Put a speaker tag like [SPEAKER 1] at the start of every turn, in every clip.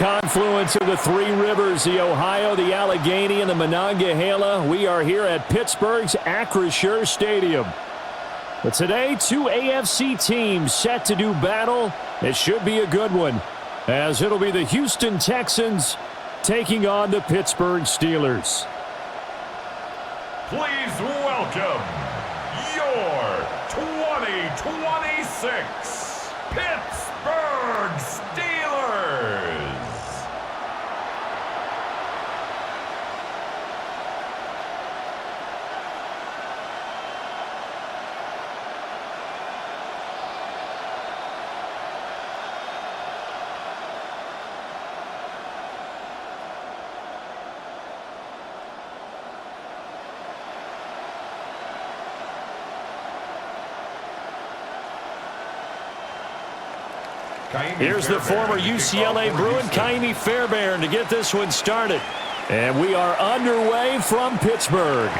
[SPEAKER 1] confluence of the three rivers, the Ohio, the Allegheny, and the Monongahela. We are here at Pittsburgh's Acrisure Stadium. But today, two AFC teams set to do battle. It should be a good one, as it'll be the Houston Texans taking on the Pittsburgh Steelers.
[SPEAKER 2] Please welcome your 2026 Pittsburgh Steelers.
[SPEAKER 1] Here's the former UCLA Bruin, Kaimi Fairbairn, to get this one started. And we are underway from Pittsburgh.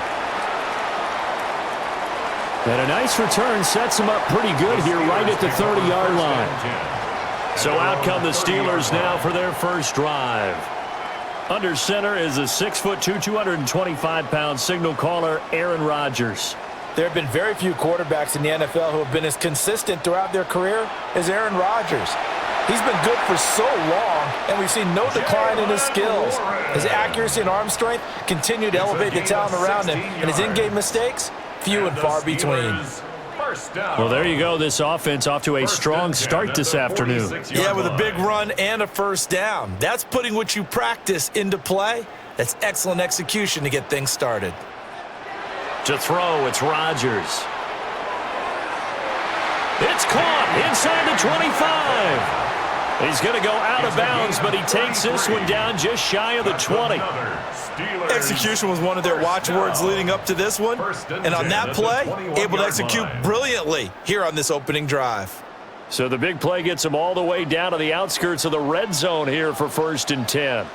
[SPEAKER 1] And a nice return sets him up pretty good here right at the 30-yard line. So out come the Steelers now for their first drive. Under center is a 6'2", 225-pound signal caller, Aaron Rodgers.
[SPEAKER 3] There have been very few quarterbacks in the NFL who have been as consistent throughout their career as Aaron Rodgers. He's been good for so long, and we've seen no decline in his skills. His accuracy and arm strength continue to elevate the talent around him, and his in-game mistakes, few and far between.
[SPEAKER 1] Well, there you go. This offense off to a strong start this afternoon.
[SPEAKER 3] Yeah, with a big run and a first down. That's putting what you practice into play. That's excellent execution to get things started.
[SPEAKER 1] To throw, it's Rodgers. It's caught inside the 25. He's going to go out of bounds, but he takes this one down just shy of the 20.
[SPEAKER 3] Execution was one of their watchwords leading up to this one. And on that play, able to execute brilliantly here on this opening drive.
[SPEAKER 1] So the big play gets him all the way down to the outskirts of the red zone here for 1st and 10.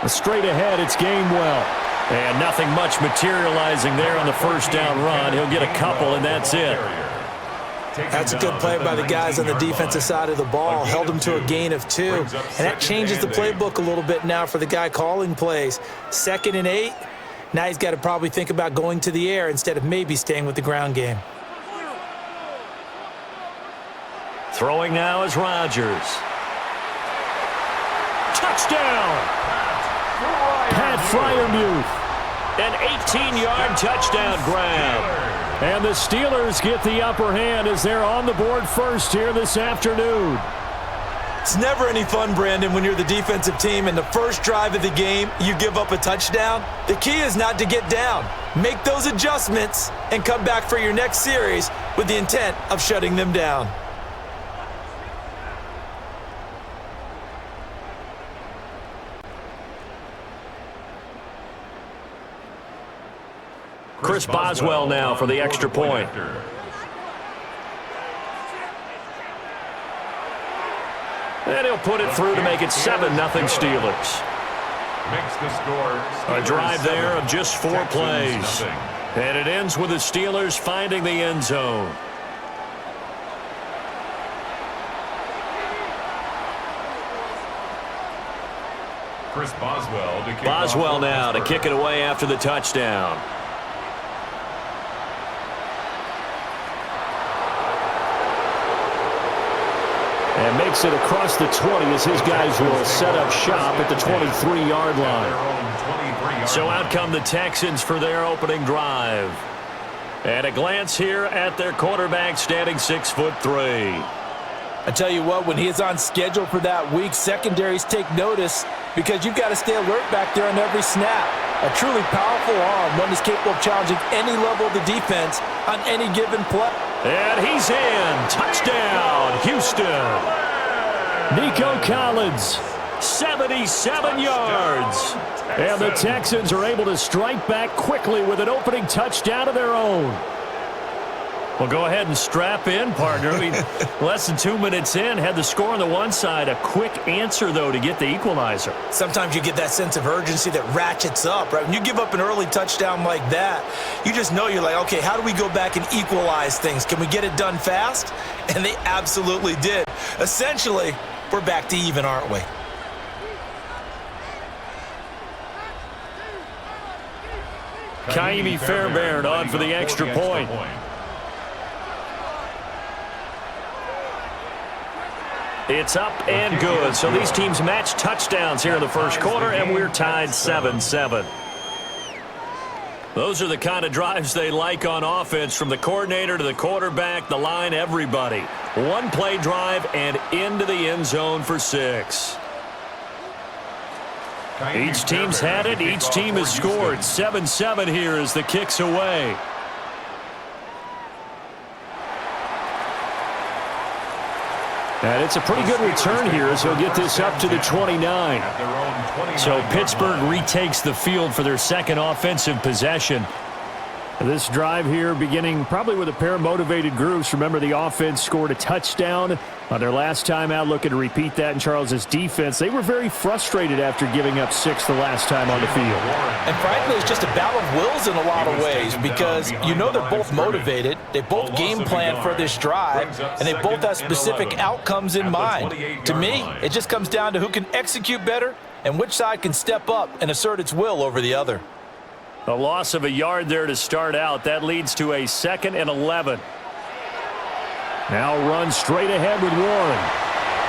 [SPEAKER 1] Straight ahead, it's Gainwell. And nothing much materializing there on the first down run. He'll get a couple, and that's it.
[SPEAKER 3] That's a good play by the guys on the defensive side of the ball. Held him to a gain of 2. And that changes the playbook a little bit now for the guy calling plays. 2nd and 8. Now he's got to probably think about going to the air instead of maybe staying with the ground game.
[SPEAKER 1] Throwing now is Rodgers. Touchdown! Pat Freiermuth, an 18-yard touchdown grab. And the Steelers get the upper hand as they're on the board first here this afternoon.
[SPEAKER 3] It's never any fun, Brandon, when you're the defensive team and the first drive of the game, you give up a touchdown. The key is not to get down. Make those adjustments and come back for your next series with the intent of shutting them down.
[SPEAKER 1] Chris Boswell now for the extra point. And he'll put it through to make it 7-0 Steelers. A drive there of just 4 plays. And it ends with the Steelers finding the end zone.
[SPEAKER 2] Chris Boswell
[SPEAKER 1] now to kick it away after the touchdown. And makes it across the 20 as his guys will set up shop at the 23-yard line. So out come the Texans for their opening drive. And a glance here at their quarterback standing 6'3".
[SPEAKER 3] I tell you what, when he is on schedule for that week, secondaries take notice because you've got to stay alert back there on every snap. A truly powerful arm, one that's capable of challenging any level of the defense on any given play.
[SPEAKER 1] And he's in. Touchdown, Houston. Nico Collins, 77 yards. And the Texans are able to strike back quickly with an opening touchdown of their own. Well, go ahead and strap in, partner. I mean, less than 2 minutes in, had the score on the one side. A quick answer, though, to get the equalizer.
[SPEAKER 3] Sometimes you get that sense of urgency that ratchets up, right? When you give up an early touchdown like that, you just know you're like, okay, how do we go back and equalize things? Can we get it done fast? And they absolutely did. Essentially, we're back to even, aren't we?
[SPEAKER 1] Kaimi Fairbairn on for the extra point. It's up and good. So these teams match touchdowns here in the first quarter, and we're tied 7-7. Those are the kind of drives they like on offense, from the coordinator to the quarterback, the line, everybody. One play drive and into the end zone for 6. Each team's had it. Each team has scored. 7-7 here as the kick's away. And it's a pretty good return here as he'll get this up to the 29. So Pittsburgh retakes the field for their second offensive possession. This drive here beginning probably with a pair of motivated groups. Remember, the offense scored a touchdown on their last time out, looking to repeat that in Charles's defense. They were very frustrated after giving up 6 the last time on the field.
[SPEAKER 3] And frankly, it's just a battle of wills in a lot of ways, because you know they're both motivated, they both game plan for this drive, and they both have specific outcomes in mind. To me, it just comes down to who can execute better and which side can step up and assert its will over the other.
[SPEAKER 1] A loss of a yard there to start out. That leads to a 2nd and 11. Now run straight ahead with Warren.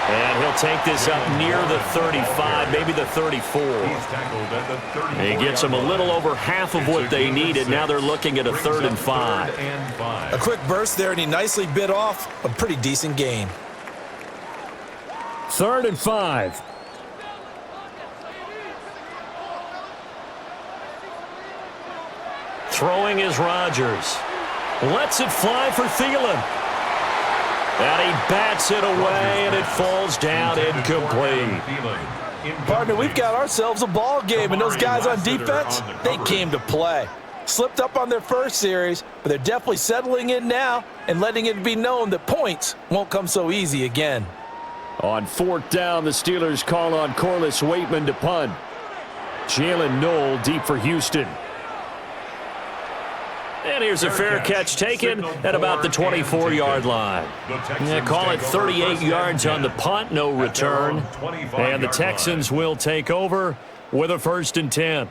[SPEAKER 1] And he'll take this up near the 35, maybe the 34. He gets them a little over half of what they needed. Now they're looking at a 3rd and 5.
[SPEAKER 3] A quick burst there, and he nicely bit off a pretty decent gain.
[SPEAKER 1] 3rd and 5. Throwing is Rodgers. Lets it fly for Thielen. And he bats it away, and it falls down incomplete.
[SPEAKER 3] Partner, we've got ourselves a ball game, and those guys on defense, they came to play. Slipped up on their first series, but they're definitely settling in now and letting it be known that points won't come so easy again.
[SPEAKER 1] On 4th down, the Steelers call on Corliss Waitman to punt. Jalen Knoll deep for Houston. And here's a fair catch taken at about the 24-yard line. Call it 38 yards on the punt, no return. And the Texans will take over with a 1st and 10.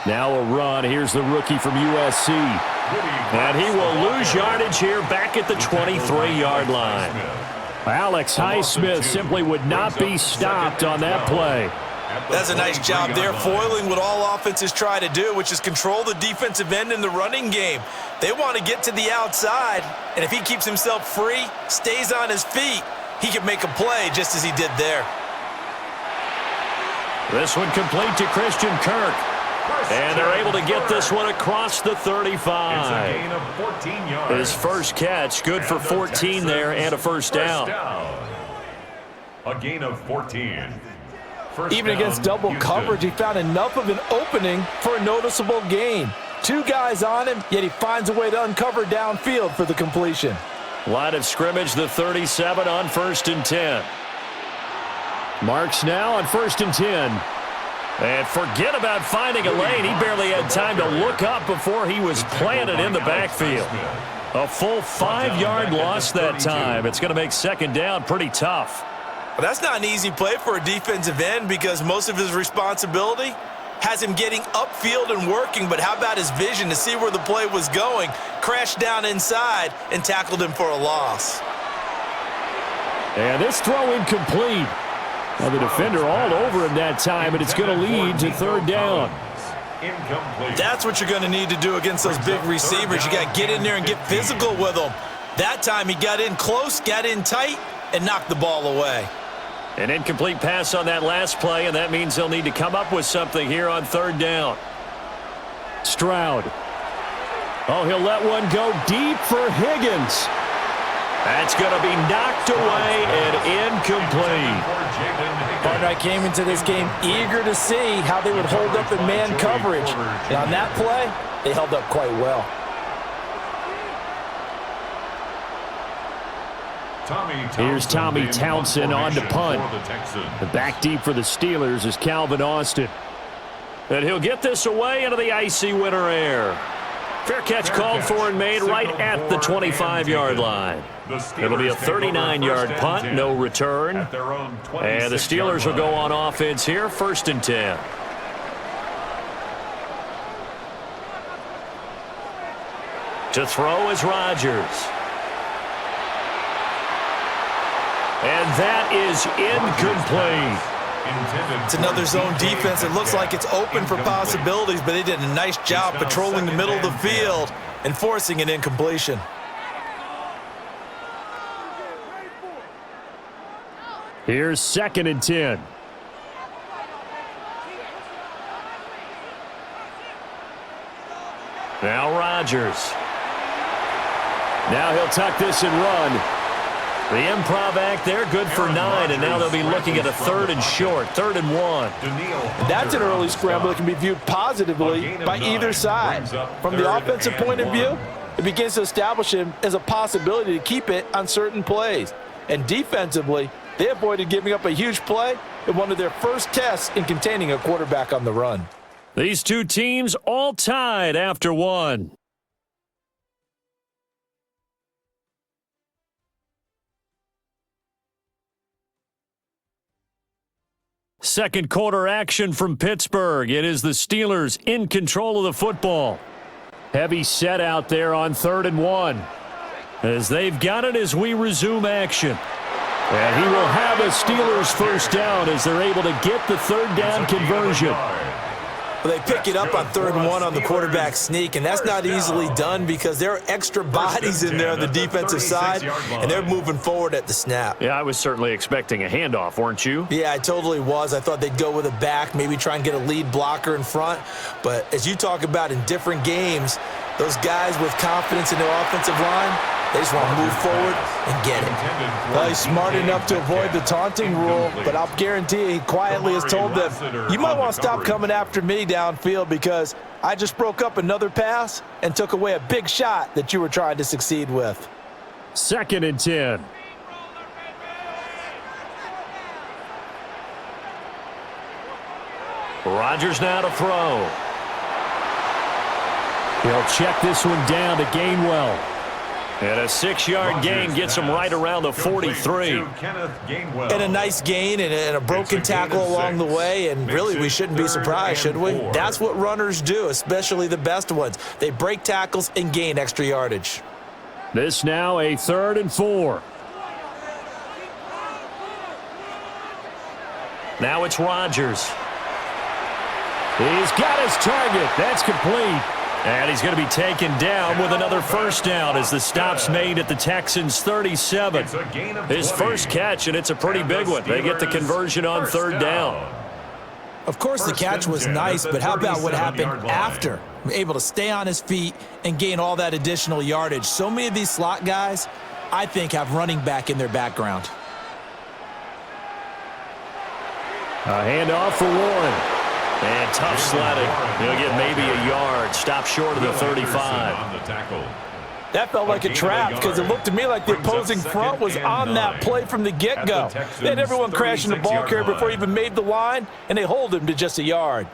[SPEAKER 1] Now a run. Here's the rookie from USC. And he will lose yardage here back at the 23-yard line. Alex Highsmith simply would not be stopped on that play.
[SPEAKER 3] That's a nice job there, foiling what all offenses try to do, which is control the defensive end in the running game. They want to get to the outside, and if he keeps himself free, stays on his feet, he can make a play just as he did there.
[SPEAKER 1] This one complete to Christian Kirk. And they're able to get this one across the 35.
[SPEAKER 2] It's a gain of 14 yards.
[SPEAKER 1] His first catch, good for 14 there, and a first down.
[SPEAKER 2] A gain of 14.
[SPEAKER 3] Even against double coverage, he found enough of an opening for a noticeable gain. 2 guys on him, yet he finds a way to uncover downfield for the completion.
[SPEAKER 1] Line of scrimmage, the 37 on 1st and 10. Marks now on 1st and 10. And forget about finding a lane. He barely had time to look up before he was planted in the backfield. A full 5-yard loss that time. It's going to make 2nd down pretty tough.
[SPEAKER 3] Well, that's not an easy play for a defensive end, because most of his responsibility has him getting upfield and working, but how about his vision to see where the play was going? Crashed down inside and tackled him for a loss.
[SPEAKER 1] And this throw incomplete. Now the defender all over him that time, and it's going to lead to 3rd down.
[SPEAKER 3] That's what you're going to need to do against those big receivers. You got to get in there and get physical with them. That time he got in close, got in tight, and knocked the ball away.
[SPEAKER 1] An incomplete pass on that last play, and that means they'll need to come up with something here on 3rd down. Stroud. Oh, he'll let one go deep for Higgins. That's going to be knocked away and incomplete.
[SPEAKER 3] Partner, I came into this game eager to see how they would hold up in man coverage. And on that play, they held up quite well.
[SPEAKER 1] Here's Tommy Townsend on to punt. The back deep for the Steelers is Calvin Austin. And he'll get this away into the icy winter air. Fair catch called for and made right at the 25-yard line. It'll be a 39-yard punt, no return. And the Steelers will go on offense here, 1st and 10. To throw is Rodgers. And that is incomplete.
[SPEAKER 3] It's another zone defense. It looks like it's open for possibilities, but they did a nice job patrolling the middle of the field and forcing an incompletion.
[SPEAKER 1] Here's 2nd and 10. Now Rodgers. Now he'll tuck this and run. The improv act there, good for 9, and now they'll be looking at a 3rd and short, 3rd and 1.
[SPEAKER 3] That's an early scramble that can be viewed positively by either side. From the offensive point of view, it begins to establish him as a possibility to keep it on certain plays. And defensively, they avoided giving up a huge play in one of their first tests in containing a quarterback on the run.
[SPEAKER 1] These two teams all tied after 1. Second quarter action from Pittsburgh. It is the Steelers in control of the football. Heavy set out there on 3rd and 1. As they've got it as we resume action. And he will have a Steelers first down as they're able to get the 3rd down conversion.
[SPEAKER 3] Well, they pick it up on 3rd and 1 on the quarterback sneak, and that's not easily done because there are extra bodies in there on the defensive side, and they're moving forward at the snap.
[SPEAKER 1] Yeah, I was certainly expecting a handoff, weren't you?
[SPEAKER 3] Yeah, I totally was. I thought they'd go with a back, maybe try and get a lead blocker in front. But as you talk about in different games, those guys with confidence in their offensive line, they just want to move forward and get it. Well, he's smart enough to avoid the taunting rule, but I'll guarantee he quietly has told them, you might want to stop coming after me downfield because I just broke up another pass and took away a big shot that you were trying to succeed with.
[SPEAKER 1] 2nd and 10. Rodgers now to throw. He'll check this one down to Gainwell. And a 6-yard gain gets him right around the 43.
[SPEAKER 3] And a nice gain and a broken tackle along the way, and really we shouldn't be surprised, should we? That's what runners do, especially the best ones. They break tackles and gain extra yardage.
[SPEAKER 1] This now a 3rd and 4. Now it's Rodgers. He's got his target. That's complete. And he's going to be taken down with another first down as the stop's made at the Texans' 37. His first catch, and it's a pretty big one. They get the conversion on 3rd down.
[SPEAKER 3] Of course, the catch was nice, but how about what happened after? Able to stay on his feet and gain all that additional yardage. So many of these slot guys, I think, have running back in their background.
[SPEAKER 1] A handoff for Warren. And tough sledding. He'll get maybe a yard. Stop short of the 35.
[SPEAKER 3] That felt like a trap because it looked to me like the opposing front was on that play from the get-go. They had everyone crashing the ball carrier before he even made the line, and they hold him to just a yard.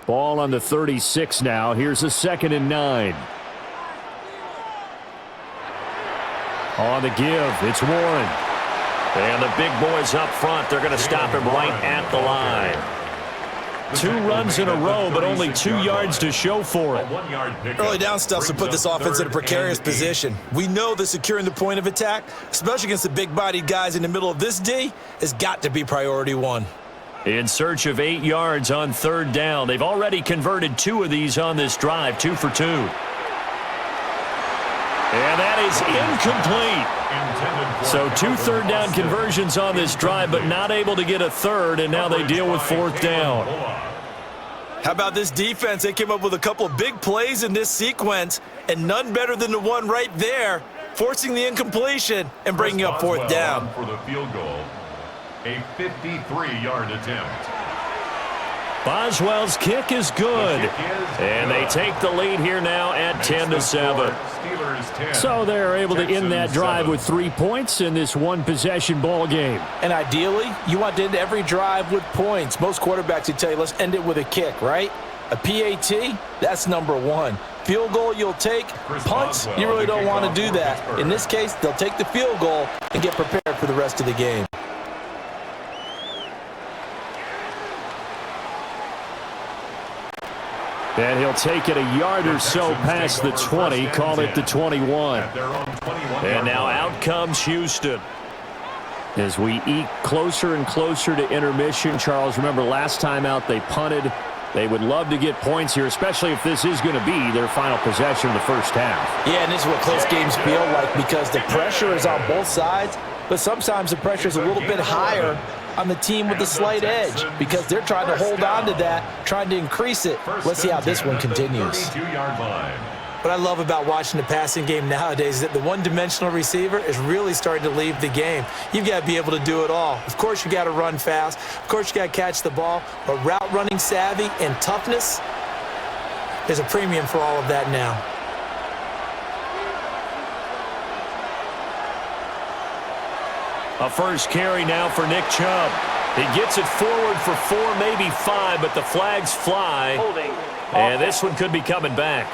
[SPEAKER 1] Ball on the 36 now. Here's a 2nd and 9. On the give, it's Warren. And the big boys up front, they're going to stop him right at the line. 2 runs in a row, but only 2 yards to show for it.
[SPEAKER 3] Early down stuff to put this offense in a precarious position. We know that securing the point of attack, especially against the big-bodied guys in the middle of this D, has got to be priority 1.
[SPEAKER 1] In search of 8 yards on 3rd down. They've already converted 2 of these on this drive, 2 for 2. And that is incomplete. So 2 third down conversions on this drive, but not able to get a 3rd, and now they deal with 4th down.
[SPEAKER 3] How about this defense? They came up with a couple of big plays in this sequence, and none better than the one right there, forcing the incompletion and bringing up 4th down.
[SPEAKER 2] For the field goal, a 53-yard attempt.
[SPEAKER 1] Boswell's kick is good. And they take the lead here now at 10-7. So they're able to end that drive with 3 points in this one-possession ball game.
[SPEAKER 3] And ideally, you want to end every drive with points. Most quarterbacks would tell you, let's end it with a kick, right? A PAT, that's number one. Field goal you'll take. Punts, you really don't want to do that. In this case, they'll take the field goal and get prepared for the rest of the game.
[SPEAKER 1] And he'll take it a yard or so past the 20, call it the 21. And now out comes Houston. As we eke closer and closer to intermission, Charles, remember last time out they punted. They would love to get points here, especially if this is going to be their final possession of the first half.
[SPEAKER 3] Yeah, and this is what close games feel like because the pressure is on both sides, but sometimes the pressure is a little bit higher on the team with the slight edge because they're trying to hold on to that, trying to increase it. Let's see how this one continues. What I love about watching the passing game nowadays is that the one-dimensional receiver is really starting to leave the game. You've got to be able to do it all. Of course, you got to run fast. Of course, you got to catch the ball. But route running savvy and toughness, there's a premium for all of that now.
[SPEAKER 1] A first carry now for Nick Chubb. He gets it forward for 4, maybe 5, but the flags fly.
[SPEAKER 4] Holding.
[SPEAKER 1] And this one could be coming back.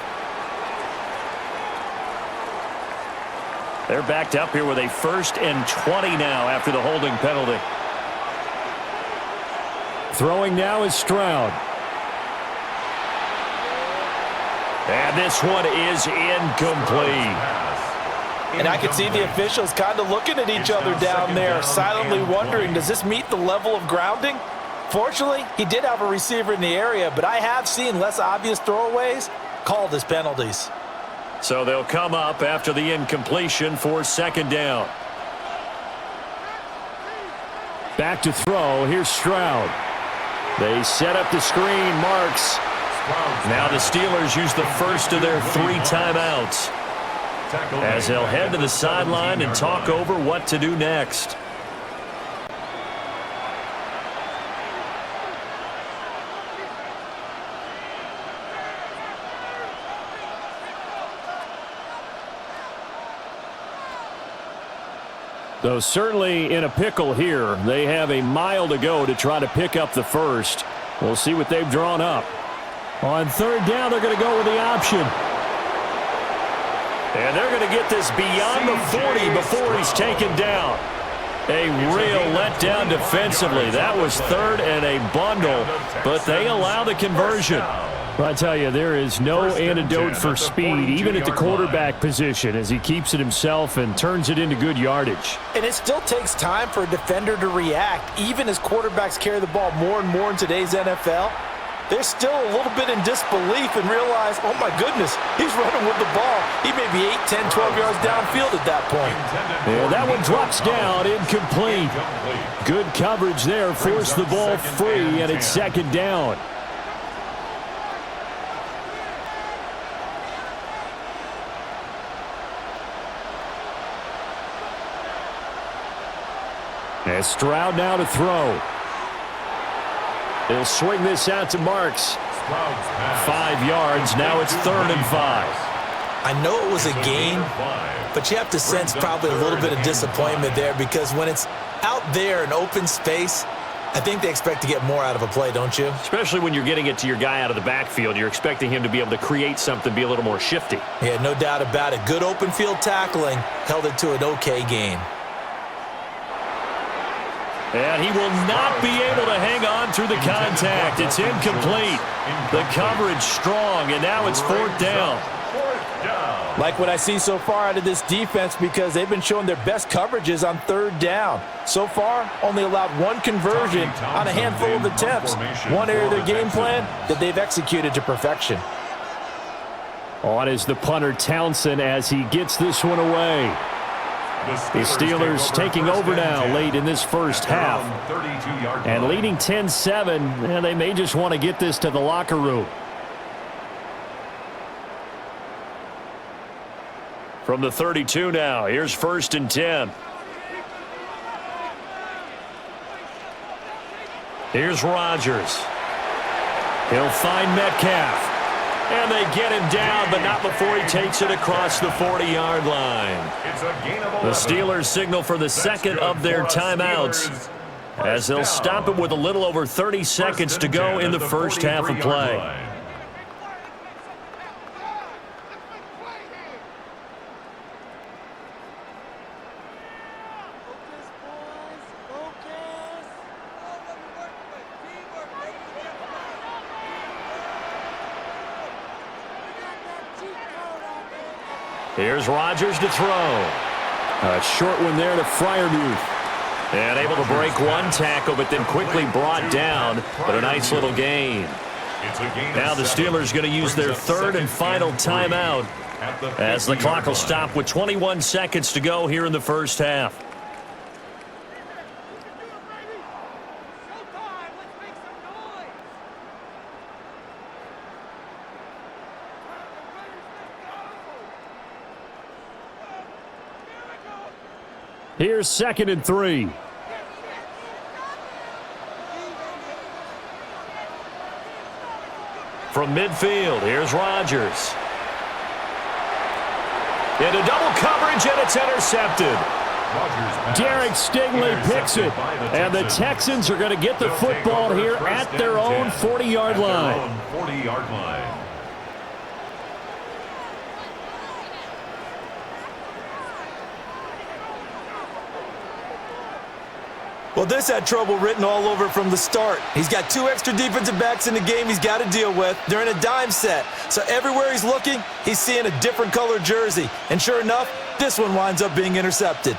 [SPEAKER 1] They're backed up here with a 1st and 20 now after the holding penalty. Throwing now is Stroud. And this one is incomplete.
[SPEAKER 3] And I can see the officials kind of looking at each other down there, silently wondering, does this meet the level of grounding? Fortunately, he did have a receiver in the area, but I have seen less obvious throwaways called as penalties.
[SPEAKER 1] So they'll come up after the incompletion for 2nd down. Back to throw. Here's Stroud. They set up the screen. Marks. Now the Steelers use the first of their 3 timeouts, as they'll head to the sideline and talk over what to do next. So certainly in a pickle here. They have a mile to go to try to pick up the first. We'll see what they've drawn up. On 3rd down, they're going to go with the option. And they're going to get this beyond the 40 before he's taken down. A real letdown defensively. That was 3rd and a bundle, but they allow the conversion. I tell you, there is no antidote for speed, even at the quarterback position, as he keeps it himself and turns it into good yardage.
[SPEAKER 3] And it still takes time for a defender to react, even as quarterbacks carry the ball more and more in today's NFL. They're still a little bit in disbelief and realize, oh my goodness, he's running with the ball. He may be 8, 10, 12 yards downfield at that point.
[SPEAKER 1] Yeah, that one drops down, incomplete. Good coverage there, forced the ball free, and it's 2nd down. And Stroud now to throw. He'll swing this out to Marks. 5 yards. Now it's 3rd and 5.
[SPEAKER 3] I know it was a gain, but you have to sense probably a little bit of disappointment there because when it's out there in open space, I think they expect to get more out of a play, don't you?
[SPEAKER 1] Especially when you're getting it to your guy out of the backfield. You're expecting him to be able to create something, be a little more shifty.
[SPEAKER 3] Yeah, no doubt about it. Good open field tackling held it to an okay gain.
[SPEAKER 1] And he will not be able to hang on through the contact. It's incomplete. The coverage strong, and now it's 4th down.
[SPEAKER 3] Like what I see so far out of this defense because they've been showing their best coverages on 3rd down. So far, only allowed 1 conversion on a handful of attempts. One area of their game plan that they've executed to perfection.
[SPEAKER 1] On is the punter Townsend as he gets this one away. The Steelers taking over now late in this first half. And leading 10-7, and they may just want to get this to the locker room. From the 32 now, here's 1st and 10. Here's Rodgers. He'll find Metcalf. And they get him down, but not before he takes it across the 40-yard line. The Steelers signal for the 2nd of their timeouts, as they'll stop it with a little over 30 seconds to go in the first half of play. Here's Rodgers to throw. A short one there to Freiermuth. And able to break one tackle, but then quickly brought down. But a nice little gain. Now the Steelers going to use their third and final timeout as the clock will stop with 21 seconds to go here in the first half. Here's 2nd and 3. From midfield, here's Rodgers. Into double coverage, and it's intercepted. Derek Stingley picks it, and the Texans are going to get the football here at their own 40-yard line.
[SPEAKER 3] Well, this had trouble written all over it from the start. He's got 2 extra defensive backs in the game he's got to deal with. They're in a dime set. So everywhere he's looking, he's seeing a different color jersey. And sure enough, this one winds up being intercepted.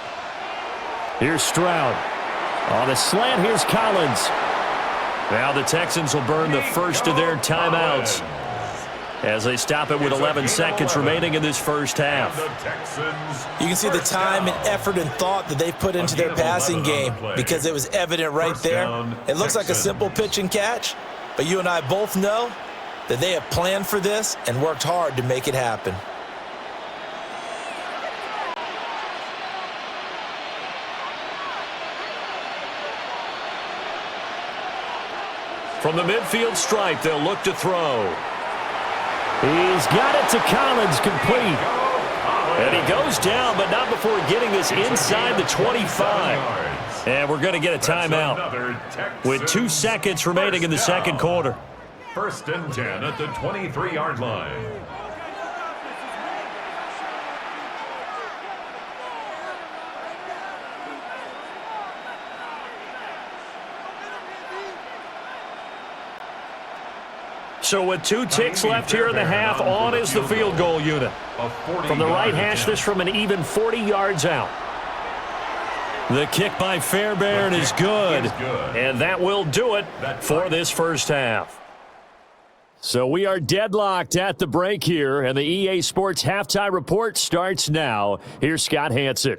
[SPEAKER 1] Here's Stroud. On the slant, here's Collins. Now the Texans will burn the first of their timeouts as they stop it with 11 seconds remaining in this first half.
[SPEAKER 3] You can see the time and effort and thought that they've put into their passing game because it was evident right there. It looks like a simple pitch and catch, but you and I both know that they have planned for this and worked hard to make it happen.
[SPEAKER 1] From the midfield stripe, they'll look to throw. He's got it to Collins, complete. And he goes down, but not before getting this inside the 25. And we're going to get a timeout with 2 seconds remaining in the second quarter.
[SPEAKER 2] 1st and 10 at the 23-yard line.
[SPEAKER 1] So with 2 ticks left here in the half, on is the field goal unit. From the right hash, this from an even 40 yards out. The kick by Fairbairn is good, and that will do it for this first half. So we are deadlocked at the break here, and the EA Sports Halftime Report starts now. Here's Scott Hanson.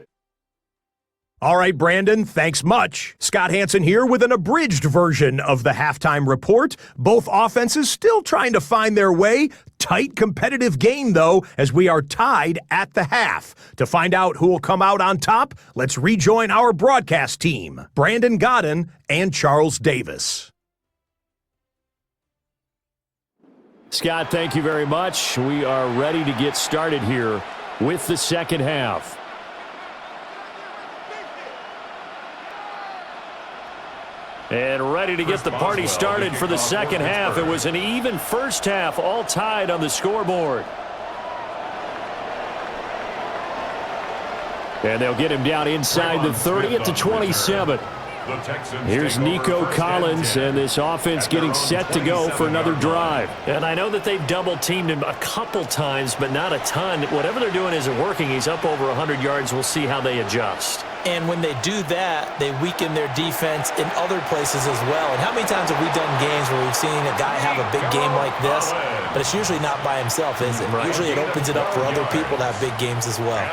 [SPEAKER 4] All right, Brandon, thanks much. Scott Hanson here with an abridged version of the halftime report. Both offenses still trying to find their way. Tight competitive game, though, as we are tied at the half. To find out who will come out on top, let's rejoin our broadcast team, Brandon Godden and Charles Davis.
[SPEAKER 1] Scott, thank you very much. We are ready to get started here with the second half. And ready to get the party started for the second half. It was an even first half, all tied on the scoreboard. And they'll get him down inside the 30 at the 27. Here's Nico Collins, and this offense getting set to go for another drive. And I know that they've double-teamed him a couple times, but not a ton. Whatever they're doing isn't working. He's up over 100 yards. We'll see how they adjust.
[SPEAKER 3] And when they do that, they weaken their defense in other places as well. And how many times have we done games where we've seen a guy have a big game like this, but it's usually not by himself, is it? Right. Usually it opens it up for other people to have big games as well.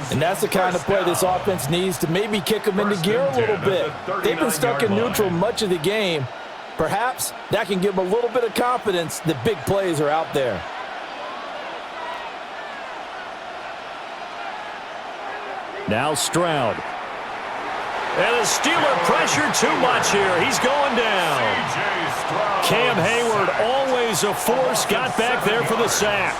[SPEAKER 3] And that's the kind of play this offense needs to maybe kick them into gear a little bit. They've been stuck in neutral much of the game. Perhaps that can give them a little bit of confidence that big plays are out there.
[SPEAKER 1] Now Stroud. And the Steeler pressure too much here. He's going down. Cam Hayward, always a force, got back there for the sack.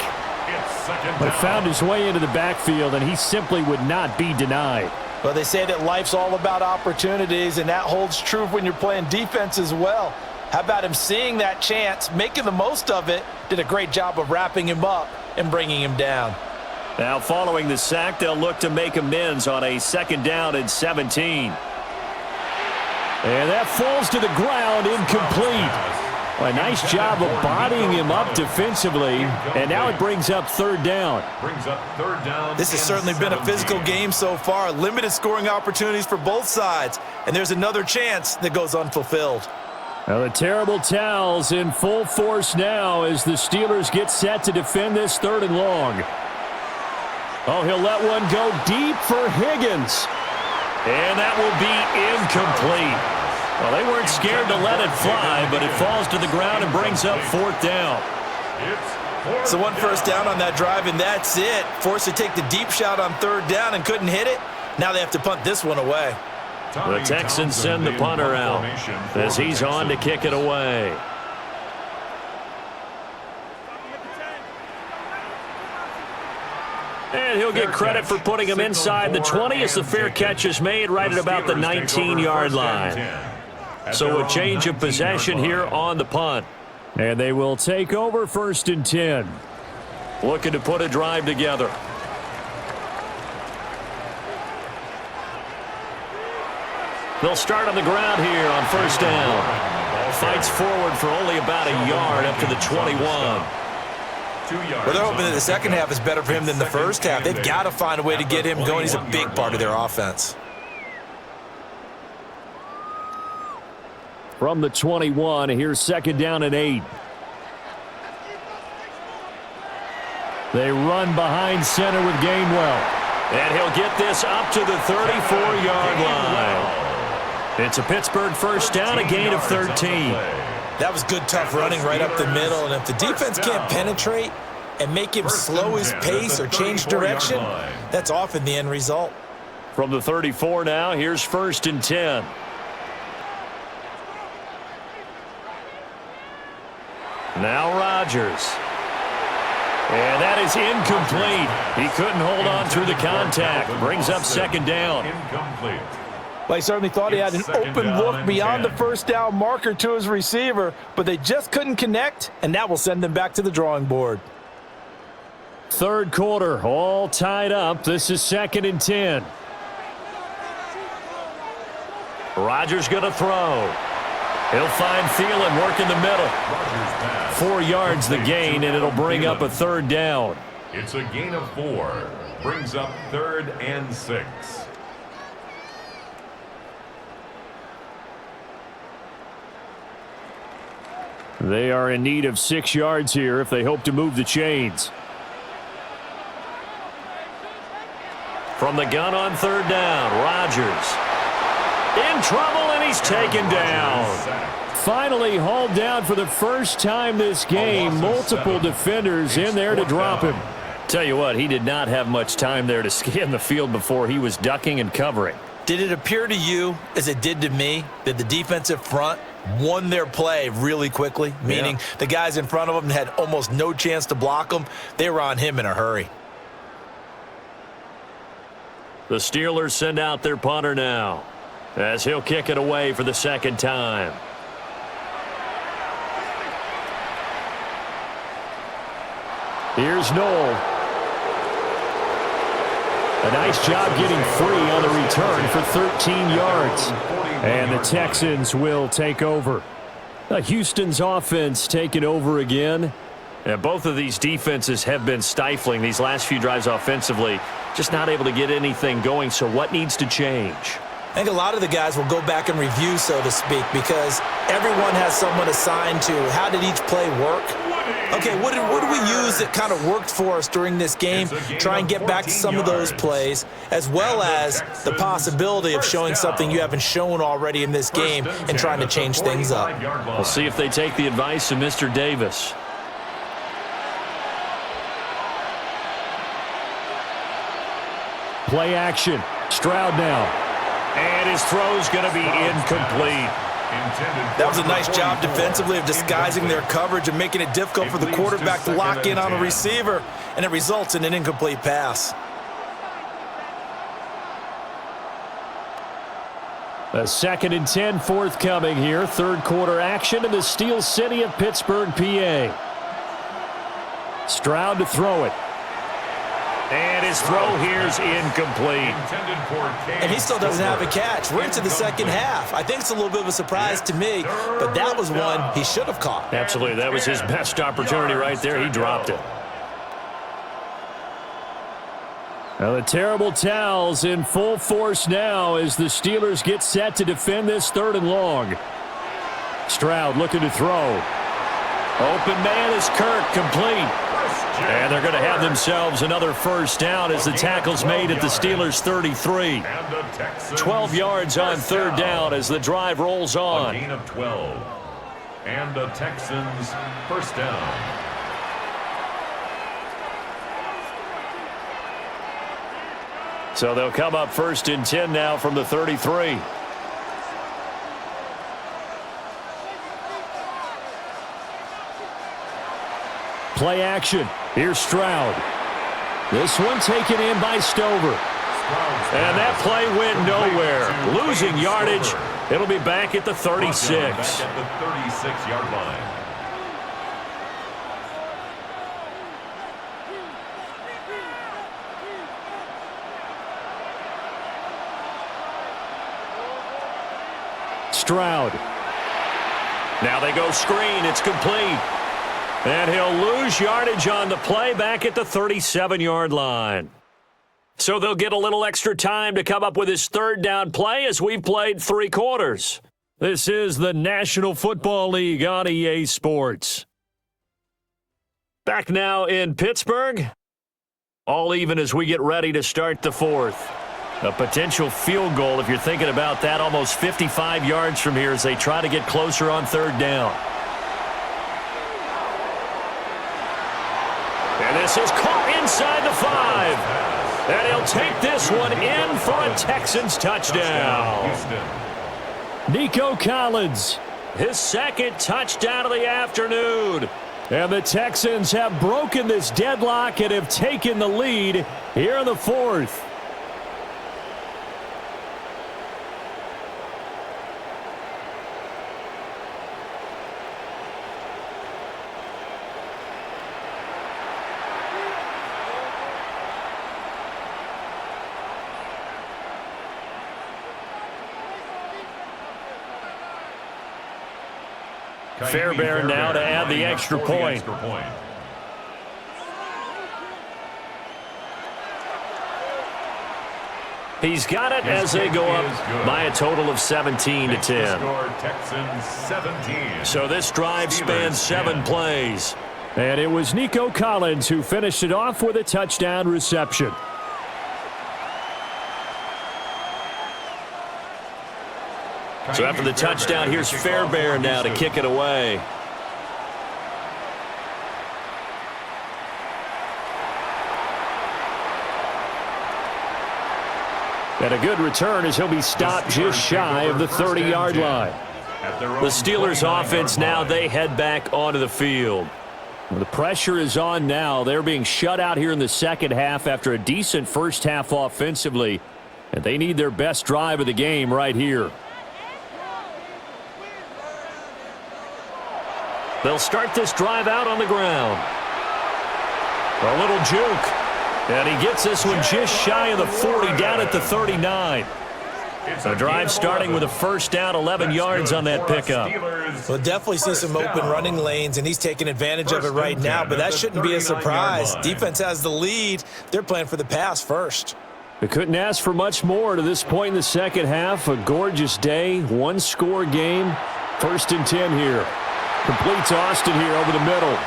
[SPEAKER 1] But found his way into the backfield, and he simply would not be denied.
[SPEAKER 3] Well, they say that life's all about opportunities, and that holds true when you're playing defense as well. How about him seeing that chance, making the most of it, did a great job of wrapping him up and bringing him down.
[SPEAKER 1] Now following the sack, they'll look to make amends on a 2nd down and 17. And that falls to the ground, incomplete. A nice job of bodying him up defensively, and now it brings up third down.
[SPEAKER 3] This has certainly been a physical game so far. Limited scoring opportunities for both sides, and there's another chance that goes unfulfilled.
[SPEAKER 1] Now the terrible towels in full force now as the Steelers get set to defend this 3rd and long. Oh, he'll let one go deep for Higgins. And that will be incomplete. Well, they weren't scared to let it fly, but it falls to the ground and brings up 4th down.
[SPEAKER 3] So 1 first down on that drive, and that's it. Forced to take the deep shot on 3rd down and couldn't hit it. Now they have to punt this one away.
[SPEAKER 1] The Texans send the punter out as he's on to kick it away. And he'll get credit for putting him inside the 20 as the fair catch is made right at about the 19-yard line. So a change of possession here on the punt. And they will take over 1st and 10. Looking to put a drive together. They'll start on the ground here on 1st down. Fights forward for only about a yard up to the 21.
[SPEAKER 3] Well, they're hoping that the second half is better for him than the first half. They've got to find a way to get him going. He's a big part of their offense.
[SPEAKER 1] From the 21, here's 2nd down and 8. They run behind center with Gainwell. And he'll get this up to the 34-yard line. It's a Pittsburgh first down, a gain of 13.
[SPEAKER 3] That was good, tough running right up the middle. And if the defense can't penetrate and make him slow his pace or change direction, that's often the end result.
[SPEAKER 1] From the 34 now, here's 1st and 10. Now Rodgers. And that is incomplete. He couldn't hold on through the contact. Brings up 2nd down.
[SPEAKER 2] Incomplete.
[SPEAKER 3] Well, he certainly thought he had an open look beyond the first down marker to his receiver, but they just couldn't connect, and that will send them back to the drawing board.
[SPEAKER 1] 3rd quarter, all tied up. This is 2nd and 10. Rodgers going to throw. He'll find Thielen working the middle. 4 yards the gain, and it'll bring up a 3rd down.
[SPEAKER 2] It's a gain of 4. Brings up 3rd and 6.
[SPEAKER 1] They are in need of 6 yards here if they hope to move the chains. From the gun on 3rd down, Rodgers. In trouble, and he's taken down. Finally hauled down for the first time this game. Multiple defenders in there to drop him. Tell you what, he did not have much time there to scan the field before he was ducking and covering.
[SPEAKER 3] Did it appear to you, as it did to me, that the defensive front won their play really quickly? Meaning the guys in front of them had almost no chance to block them. They were on him in a hurry.
[SPEAKER 1] The Steelers send out their punter now as he'll kick it away for the 2nd time. Here's Noel. A nice job getting free on the return for 13 yards. And the Texans will take over. Houston's offense taking over again. And both of these defenses have been stifling these last few drives offensively. Just not able to get anything going. So what needs to change?
[SPEAKER 3] I think a lot of the guys will go back and review, so to speak, because everyone has someone assigned to how did each play work. Okay, what did we use that kind of worked for us during this game? Try and get back to some of those plays, as well as the possibility of showing something you haven't shown already in this game and trying to change things up.
[SPEAKER 1] We'll see if they take the advice of Mr. Davis. Play action. Stroud now. And his throw's going to be incomplete.
[SPEAKER 3] That was a nice job defensively of disguising their coverage and making it difficult for the quarterback to lock in on a receiver, and it results in an incomplete pass.
[SPEAKER 1] A 2nd and 10 forthcoming here. 3rd quarter action in the Steel City of Pittsburgh, PA. Stroud to throw it. And his throw here's incomplete.
[SPEAKER 3] And he still doesn't have a catch. We're into the second half. I think it's a little bit of a surprise to me, but that was one he should have caught.
[SPEAKER 1] Absolutely. That was his best opportunity right there. He dropped it. Now the terrible towels in full force now as the Steelers get set to defend this 3rd and long. Stroud looking to throw. Open man is Kirk, complete. And they're going to have themselves another first down as the tackle's made at the Steelers' 33. 12 yards on 3rd down as the drive rolls on.
[SPEAKER 2] A gain of 12. And the Texans first down.
[SPEAKER 1] So they'll come up 1st and 10 now from the 33. Play action. Here's Stroud. This one taken in by Stover. And that play went nowhere. Losing yardage. It'll be back at the 36.
[SPEAKER 2] Back at the 36-yard line.
[SPEAKER 1] Stroud. Now they go screen. It's complete. And he'll lose yardage on the play back at the 37-yard line. So they'll get a little extra time to come up with his 3rd down play as we've played 3 quarters. This is the National Football League on EA Sports. Back now in Pittsburgh. All even as we get ready to start the 4th. A potential field goal, if you're thinking about that, almost 55 yards from here as they try to get closer on 3rd down. And this is caught inside the 5. And he'll take this one in for a Texans touchdown. Nico Collins, his 2nd touchdown of the afternoon. And the Texans have broken this deadlock and have taken the lead here in the 4th. Fairbairn now to add the extra point. He's got it as they go up by a total of 17 to 10. So this drive spans 7 plays. And it was Nico Collins who finished it off with a touchdown reception. So after the touchdown, here's Fairbairn now to kick it away. And a good return as he'll be stopped just shy of the 30-yard line. The Steelers offense now, they head back onto the field. The pressure is on now. They're being shut out here in the second half after a decent first half offensively. And they need their best drive of the game right here. They'll start this drive out on the ground. A little juke. And he gets this one just shy of the 40, down at the 39. The drive starting with a first down, 11 yards on that pickup.
[SPEAKER 3] We'll definitely see some open running lanes, and he's taking advantage of it right now, but that shouldn't be a surprise. Defense has the lead. They're playing for the pass first.
[SPEAKER 1] They couldn't ask for much more to this point in the second half. A gorgeous day, one-score game. 1st and 10 here. Completes Austin here over the middle.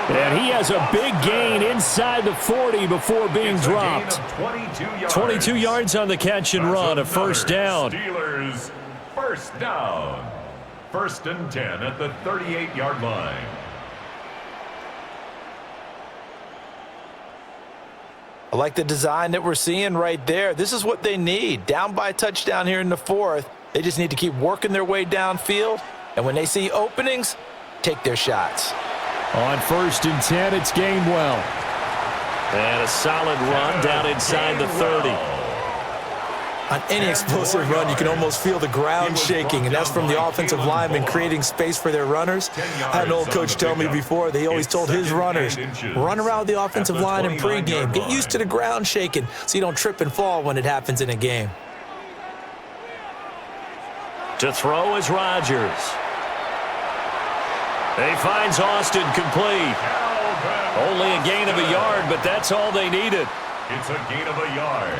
[SPEAKER 1] And he has a big gain inside the 40 before being dropped. 22 yards on the catch and run, a first down.
[SPEAKER 2] Steelers first down. 1st and 10 at the 38-yard line.
[SPEAKER 3] I like the design that we're seeing right there. This is what they need. Down by a touchdown here in the 4th. They just need to keep working their way downfield. And when they see openings, take their shots.
[SPEAKER 1] On 1st and 10, it's Gainwell. And a solid run down inside the 30.
[SPEAKER 3] On any explosive run, you can almost feel the ground shaking, and that's from the offensive linemen creating space for their runners. I had an old coach tell me before, they always told his runners, run around the offensive line in pregame. Get used to the ground shaking so you don't trip and fall when it happens in a game.
[SPEAKER 1] To throw is Rodgers. He finds Austin complete. Only a gain of a yard, but that's all they needed.
[SPEAKER 2] It's a gain of a yard.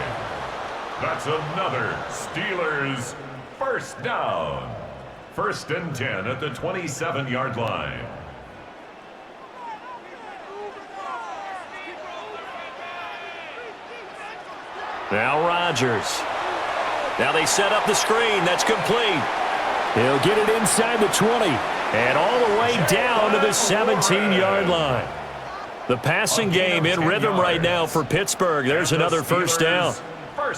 [SPEAKER 2] That's another Steelers first down. 1st and 10 at the 27-yard line.
[SPEAKER 1] Now Rodgers. Now they set up the screen. That's complete. He'll get it inside the 20 and all the way down to the 17-yard line. The passing game in rhythm right now for Pittsburgh. There's another first down.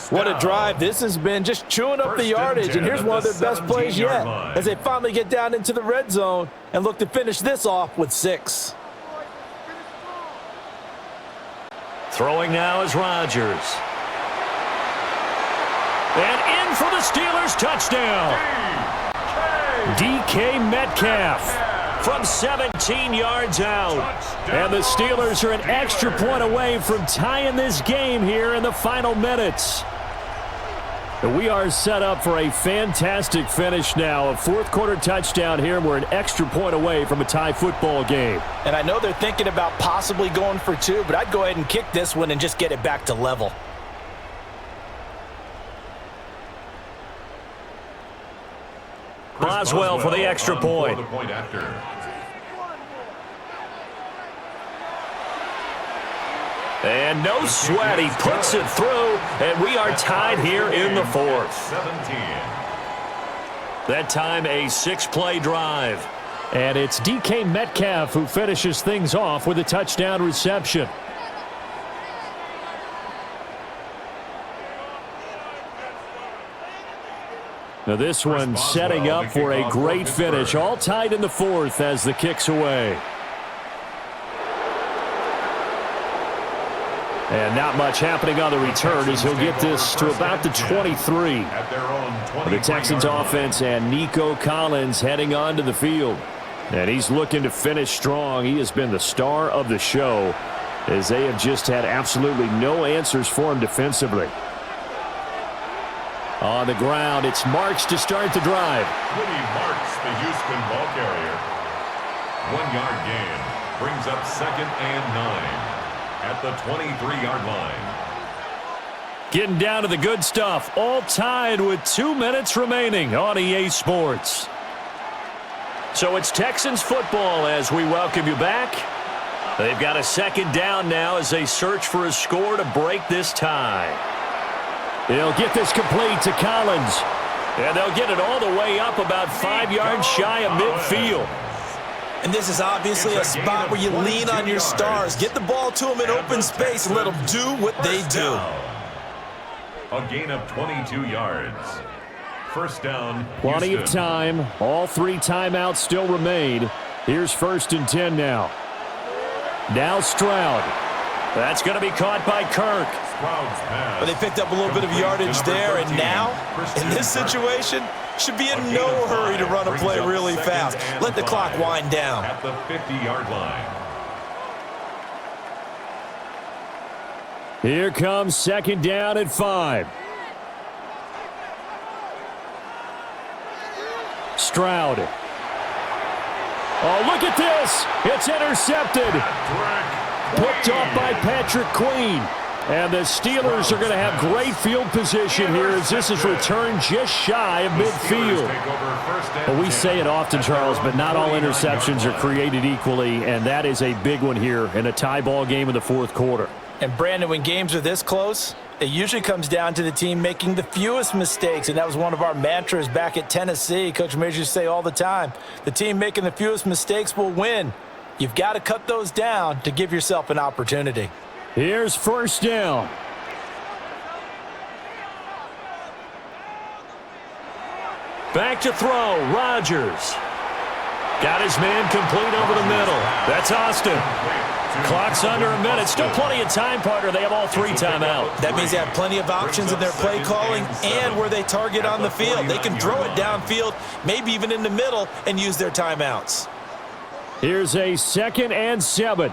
[SPEAKER 3] What a drive this has been, just chewing up the yardage, and here's one of their best plays yet as they finally get down into the red zone and look to finish this off with 6.
[SPEAKER 1] Throwing now is Rodgers. And in for the Steelers touchdown. DK Metcalf from 17 yards out. And the Steelers are an extra point away from tying this game here in the final minutes. We are set up for a fantastic finish now. A fourth-quarter touchdown here. We're an extra point away from a tie football game.
[SPEAKER 3] And I know they're thinking about possibly going for 2, but I'd go ahead and kick this one and just get it back to level.
[SPEAKER 1] Boswell for the extra point. And no sweat, he puts it through, and we are tied here in the 4th.
[SPEAKER 2] 17.
[SPEAKER 1] That time a 6-play drive. And it's DK Metcalf who finishes things off with a touchdown reception. Now this one setting up for a great finish. All tied in the 4th as the kick's away. And not much happening on the return as he'll get this to about the 23. The Texans offense and Nico Collins heading onto the field. And he's looking to finish strong. He has been the star of the show as they have just had absolutely no answers for him defensively. On the ground, it's Marks to start the drive.
[SPEAKER 2] Woody Marks, the Houston ball carrier. 1-yard gain brings up 2nd and 9. At the 23-yard line.
[SPEAKER 1] Getting down to the good stuff. All tied with 2 minutes remaining on EA Sports. So it's Texans football as we welcome you back. They've got a 2nd down now as they search for a score to break this tie. They'll get this complete to Collins. And they'll get it all the way up about 5 yards shy of midfield.
[SPEAKER 3] And this is obviously a spot where you lean on your stars. Get the ball to them in open space and let them do what they do.
[SPEAKER 2] A gain of 22 yards. First down,
[SPEAKER 1] Plenty of time. All 3 timeouts still remain. Here's 1st and 10 now. Now Stroud. That's going to be caught by Kirk.
[SPEAKER 3] But they picked up a little bit of yardage there, and now, in this situation, should be in no hurry to run a play really fast. Let the clock wind down.
[SPEAKER 2] At the 50-yard line.
[SPEAKER 1] Here comes 2nd down at 5. Stroud. Oh, look at this. It's intercepted. Picked off by Patrick Queen. And the Steelers are going to have great field position here as this is returned just shy of midfield. Well, we say it often, Charles, but not all interceptions are created equally, and that is a big one here in a tie ball game in the 4th quarter.
[SPEAKER 3] And, Brandon, when games are this close, it usually comes down to the team making the fewest mistakes, and that was one of our mantras back at Tennessee. Coach Major used to say all the time, the team making the fewest mistakes will win. You've got to cut those down to give yourself an opportunity.
[SPEAKER 1] Here's 1st down. Back to throw, Rodgers. Got his man complete over the middle. That's Austin. Clock's under a minute. Still plenty of time, partner. They have all 3 timeouts.
[SPEAKER 3] That means they have plenty of options in their play calling and where they target on the field. They can throw it downfield, maybe even in the middle, and use their timeouts.
[SPEAKER 1] Here's a 2nd and 7.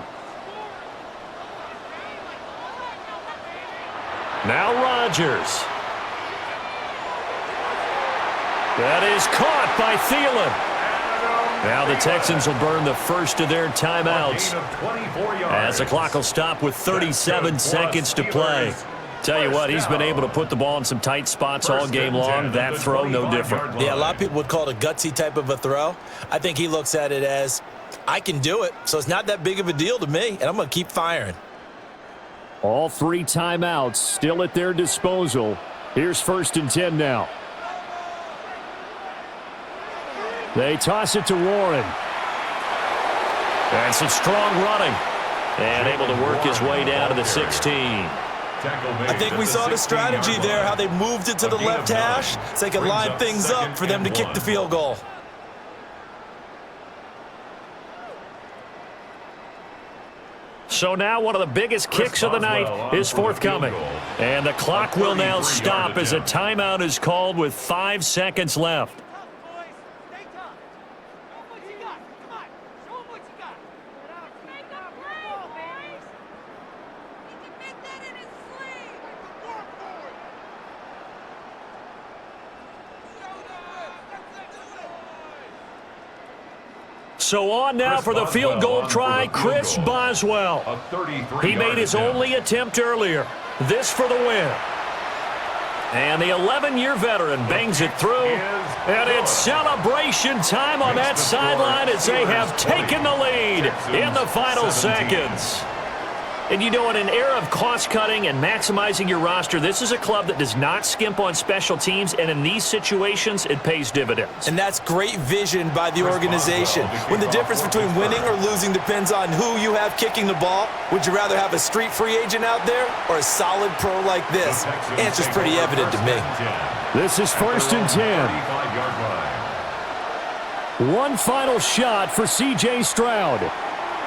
[SPEAKER 1] Now Rodgers. That is caught by Thielen. Now the Texans will burn the first of their timeouts as the clock will stop with 37 seconds to play. Tell you what, he's been able to put the ball in some tight spots all game long. That throw, no different.
[SPEAKER 3] Yeah, a lot of people would call it a gutsy type of a throw. I think he looks at it as, I can do it, so it's not that big of a deal to me, and I'm going to keep firing.
[SPEAKER 1] All 3 timeouts still at their disposal. Here's 1st and 10 now. They toss it to Warren. And some strong running. And able to work his way down to the 16.
[SPEAKER 3] I think we saw the strategy there, how they moved it to the left hash so they could line things up for them to kick the field goal.
[SPEAKER 1] So now one of the biggest kicks of the night is forthcoming. And the clock will now stop as a timeout is called with 5 seconds left. So on now for the field goal try, Chris Boswell. He made his only attempt earlier. This for the win. And the 11-year veteran bangs it through. And it's celebration time on that sideline as they have taken the lead in the final seconds. And you know, in an era of cost-cutting and maximizing your roster, this is a club that does not skimp on special teams, and in these situations, it pays dividends.
[SPEAKER 3] And that's great vision by the organization. When the difference between winning or losing depends on who you have kicking the ball, would you rather have a street free agent out there or a solid pro like this? Answer's pretty evident to me.
[SPEAKER 1] This is 1st and 10. One final shot for C.J. Stroud.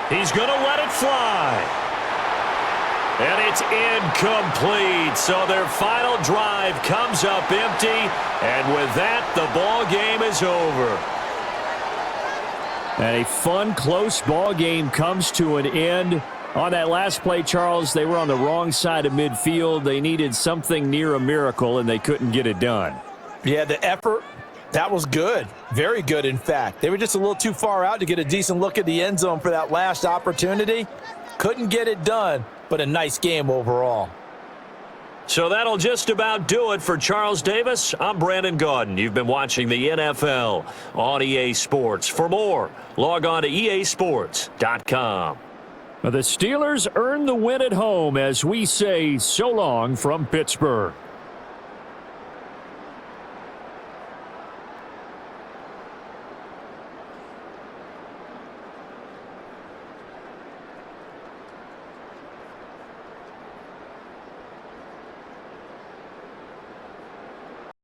[SPEAKER 1] He's going to let it fly. And it's incomplete. So their final drive comes up empty. And with that, the ball game is over. And a fun, close ball game comes to an end. On that last play, Charles, they were on the wrong side of midfield. They needed something near a miracle, and they couldn't get it done.
[SPEAKER 3] Yeah, the effort, that was good. Very good, in fact. They were just a little too far out to get a decent look at the end zone for that last opportunity. Couldn't get it done. But a nice game overall.
[SPEAKER 1] So that'll just about do it for Charles Davis. I'm Brandon Gaudin. You've been watching the NFL on EA Sports. For more, log on to easports.com. The Steelers earn the win at home as we say so long from Pittsburgh.